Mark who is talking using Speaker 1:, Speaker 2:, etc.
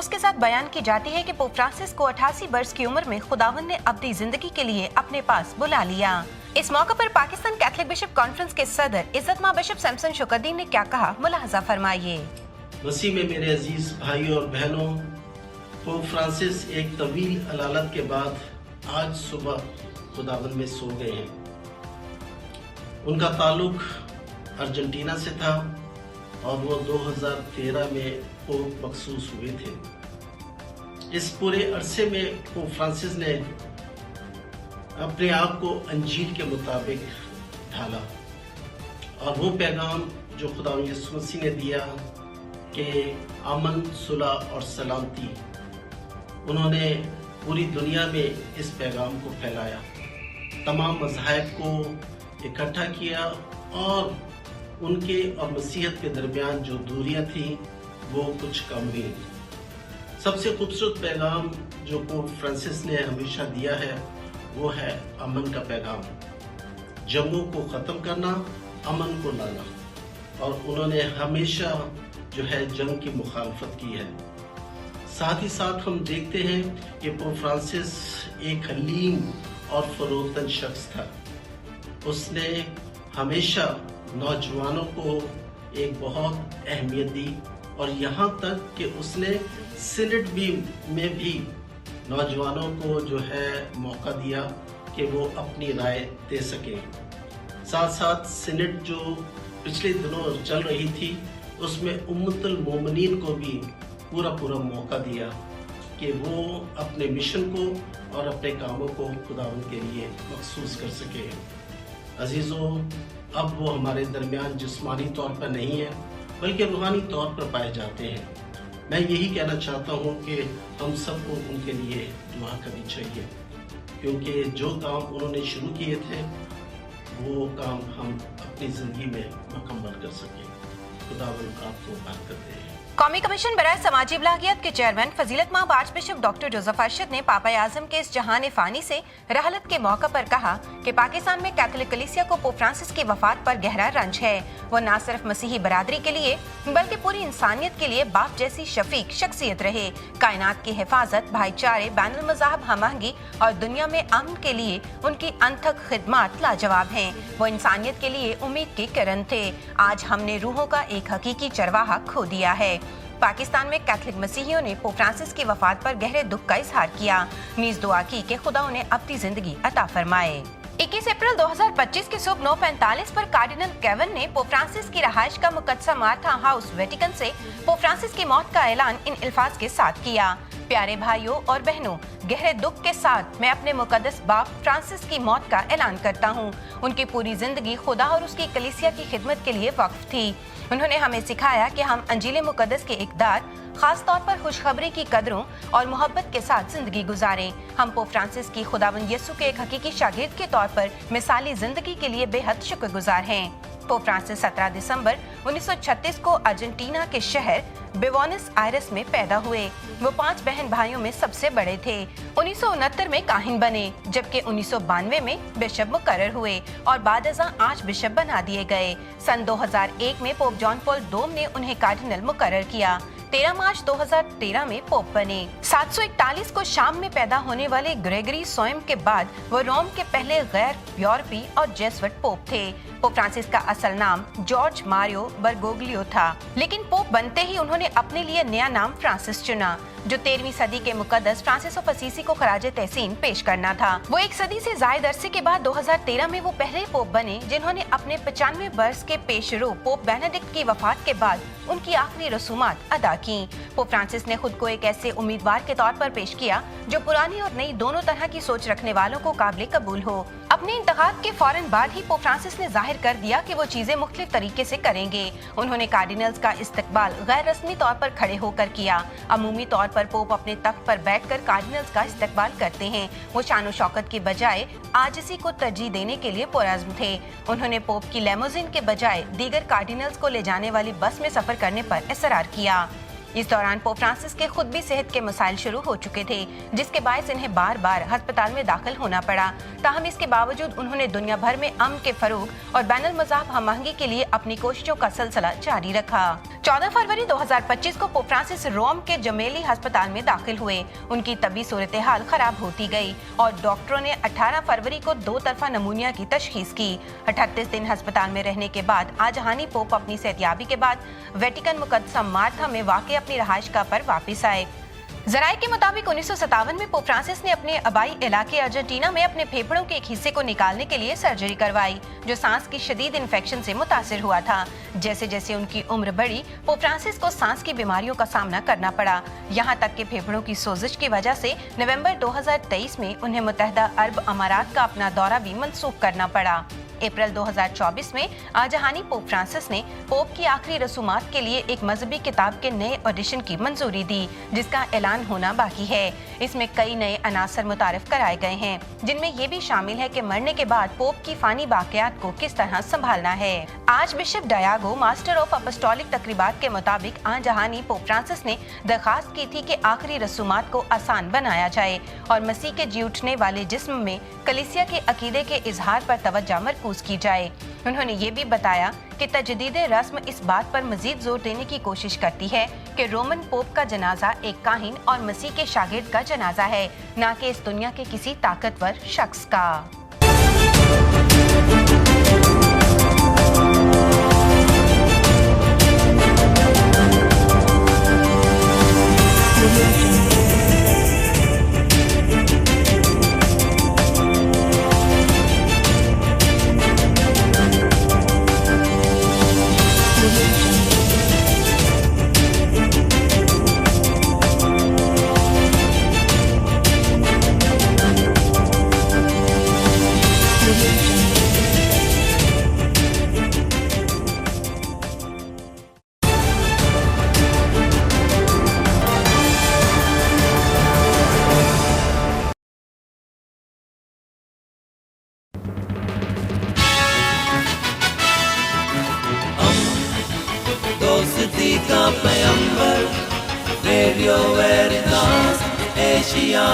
Speaker 1: अफसोस के साथ बयान की जाती है कि पोप फ्रांसिस को 88 वर्ष की उम्र में खुदावंद ने अपनी जिंदगी के लिए अपने पास बुला लिया। इस मौके पर पाकिस्तान कैथोलिक बिशप कॉन्फ्रेंस के सदर इज्जतमां बिशप सैमसन शुकरदीन ने क्या कहा, मुलाहजा फरमाइए।
Speaker 2: मसीह में मेरे अजीज भाइयों और बहनों, पोप फ्रांसिस एक तवील अलालत के बाद आज सुबह खुदावंद में सो गए हैं। उनका ताल्लुक अर्जेंटीना से था और वो 2013 में पोप मखसूस हुए थे। इस पूरे अरसे में पोप फ्रांसिस ने अपने आप को अंजील के मुताबिक ढाला और वो पैगाम जो खुदा यीशु मसीह ने दिया कि अमन, सुलह और सलामती, उन्होंने पूरी दुनिया में इस पैगाम को फैलाया, तमाम मज़ाहिब को इकट्ठा किया और उनके और मसीहत के दरमियान जो दूरियां थी वो कुछ कम हुई। सबसे खूबसूरत पैगाम जो पोप फ्रांसिस ने हमेशा दिया है वो है अमन का पैगाम, जंगों को ख़त्म करना, अमन को लाना। और उन्होंने हमेशा जो है जंग की मुखालफत की है। साथ ही साथ हम देखते हैं कि पोप फ्रांसिस एक हलीम और फरोतन शख्स था। उसने हमेशा नौजवानों को एक बहुत अहमियत दी और यहाँ तक कि उसने सीनेट में भी नौजवानों को जो है मौका दिया कि वो अपनी राय दे सकें। साथ साथ सीनेट जो पिछले दिनों चल रही थी उसमें उम्मतुल मोमिनीन को भी पूरा मौका दिया कि वो अपने मिशन को और अपने कामों को खुदावंद के लिए मखसूस कर सके। अजीज़ों, अब वो हमारे दरमियान जिस्मानी तौर पर नहीं है बल्कि रूहानी तौर पर पाए जाते हैं। मैं यही कहना चाहता हूँ कि हम सबको उनके लिए दुआ करनी चाहिए, क्योंकि जो काम उन्होंने शुरू किए थे वो काम हम अपनी ज़िंदगी में मुकम्मल कर सकें। खुदावंद आपको बरकत दे।
Speaker 1: कौमी कमीशन बराए समाजी इब्लागियत के चेयरमैन फजीलतमाब आर्चबिशप डॉक्टर जोसेफ अरशद ने पापा आजम के इस जहान फानी से रहलत के मौका पर कहा कि पाकिस्तान में कैथोलिक कलीसिया को पोप फ्रांसिस की वफात पर गहरा रंज है। वो न सिर्फ मसीही बरादरी के लिए बल्कि पूरी इंसानियत के लिए बाप जैसी शफीक शख्सियत रहे। कायनात की हिफाजत, भाईचारे, बैनुल मज़ाहब हमआहंगी और दुनिया में अमन के लिए उनकी अनथक खिदमत लाजवाब हैं। वो इंसानियत के लिए उम्मीद की किरण थे। आज हमने रूहों का एक हकीकी चरवाहा खो दिया है। पाकिस्तान में कैथोलिक मसीहियों ने पोप फ्रांसिस की वफात पर गहरे दुख का इजहार किया। नीज दुआ की कि खुदा उन्हें अपनी जिंदगी अता फरमाए। 21 अप्रैल 2025 की सुबह 9:45 पर कार्डिनल केविन ने पोप फ्रांसिस की रहाइश का मुकद्दसा मार्था हाउस वेटिकन से पोप फ्रांसिस की मौत का ऐलान इन अल्फाज के साथ किया। प्यारे भाइयों और बहनों, गहरे दुख के साथ मैं अपने मुकद्दस बाप फ्रांसिस की मौत का ऐलान करता हूँ। उनकी पूरी जिंदगी खुदा और उसकी कलीसिया की खिदमत के लिए वक्फ थी। उन्होंने हमें सिखाया कि हम अंजील मुकद्दस के इक़दार, खास तौर पर खुशखबरी की कदरों और मोहब्बत के साथ जिंदगी गुजारें। हम पोप फ्रांसिस की खुदावंद यीशु के एक हकीकी शागिर्द के तौर पर मिसाली जिंदगी के लिए बेहद शुक्रगुजार हैं। पोप फ्रांसिस 17 दिसंबर 1936 को अर्जेंटीना के शहर ब्यूनस आयर्स में पैदा हुए। वो 5 बहन भाइयों में सबसे बड़े थे। 1969 में काहिन बने, जबकि 1992 में बिशप मुकर्रर हुए और बादअज़ां आर्च बिशप बना दिए गए। सन 2001 में पोप जॉन पॉल II ने उन्हें कार्डिनल मुकर्रर किया। 13 मार्च 2013 में पोप बने। 741 को शाम में पैदा होने वाले ग्रेगरी स्वयं के बाद वो रोम के पहले गैर यूरोपी और जेसुइट पोप थे। पोप फ्रांसिस का असल नाम जॉर्ज मारियो बर्गोग्लियो था, लेकिन पोप बनते ही उन्होंने अपने लिए नया नाम फ्रांसिस चुना, जो 13वीं सदी के मुकद्दस फ्रांसिस ऑफ असीसी को खराज तहसीन पेश करना था। वो एक सदी से जायद अरसे के बाद 2013 में वो पहले पोप बने जिन्होंने अपने 95 वर्ष के पेशरो पोप बेनेडिक्ट की वफात के बाद उनकी आखिरी रसूमात अदा की। पोप फ्रांसिस ने खुद को एक ऐसे उम्मीदवार के तौर पर पेश किया जो पुरानी और नई दोनों तरह की सोच रखने वालों को काबिल कबूल हो। अपने इंतखाब के फौरन बाद ही पोप फ्रांसिस ने जाहिर कर दिया कि वो चीजें मुख्तलिफ तरीके से करेंगे। उन्होंने कार्डिनल्स का इस्तकबाल गैर रस्मी तौर पर खड़े होकर किया। अमूमी तौर पर पोप अपने तख्त पर बैठकर कार्डिनल्स का इस्तकबाल करते हैं। वो शान शौकत की बजाय आजिज़ी को तरजीह देने के लिए पुरज़्म थे। उन्होंने पोप की लेमोजिन के बजाय दीगर कार्डिनल्स को ले जाने वाली बस में सफर करने पर इसरार किया। इस दौरान पोप फ्रांसिस के खुद भी सेहत के मसाइल शुरू हो चुके थे, जिसके बायस इन्हें बार बार अस्पताल में दाखिल होना पड़ा। ताहम इसके बावजूद उन्होंने दुनिया भर में अमन के फरोग और बैनुल मज़ाहब हमआहंगी के लिए अपनी कोशिशों का सिलसिला जारी रखा। 14 फरवरी 2025 को पोप फ्रांसिस रोम के जमेली अस्पताल में दाखिल हुए। उनकी तबीयत सूरत हाल खराब होती गई और डॉक्टरों ने 18 फरवरी को 2 तरफा नमूनिया की तशखीस की। 38 दिन अस्पताल में रहने के बाद आज हानि पोप अपनी सेहतयाबी के बाद वेटिकन मुकद्दसा मार्था में वाक़ अपनी रहायशगाह पर वापस आए। जराये के मुताबिक 1957 में पोप फ्रांसिस ने अपने आबाई इलाके अर्जेंटीना में अपने फेफड़ों के एक हिस्से को निकालने के लिए सर्जरी करवाई, जो सांस की शदीद इन्फेक्शन से मुतासिर हुआ था। जैसे जैसे उनकी उम्र बढ़ी, पोप फ्रांसिस को सांस की बीमारियों का सामना करना पड़ा, यहाँ तक कि फेफड़ों की सोजिश की वजह से नवंबर 2023 में उन्हें मुत्तहदा अरब अमारात का अपना दौरा भी मंसूख करना पड़ा। अप्रैल 2024 में आजहानी पोप फ्रांसिस ने पोप की आखिरी रसूमात के लिए एक मजहबी किताब के नए एडिशन की मंजूरी दी, जिसका ऐलान होना बाकी है। इसमें कई नए अनासर मुतारिफ कराए गए हैं, जिनमें ये भी शामिल है कि मरने के बाद पोप की फानी बाक़ियात को किस तरह संभालना है। आज बिशप डायागो मास्टर ऑफ अपस्टोलिक तकरीबात के मुताबिक आजहानी पोप फ्रांसिस ने दरखास्त की थी कि आखिरी रसूमात को आसान बनाया जाए और मसीह के जी उठने वाले जिस्म में कलीसिया के अकीदे के इजहार पर तवज्जो मरकूज की जाए। उन्होंने ये भी बताया कि तजदीद रस्म इस बात पर मजीद जोर देने की कोशिश करती है कि रोमन पोप का जनाजा एक काहिन और मसीह के शागिर्द का जनाजा है, न कि इस दुनिया के किसी ताकतवर शख्स का।
Speaker 3: दोस्ती का पैगंबर रेडियो वेरितास एशिया।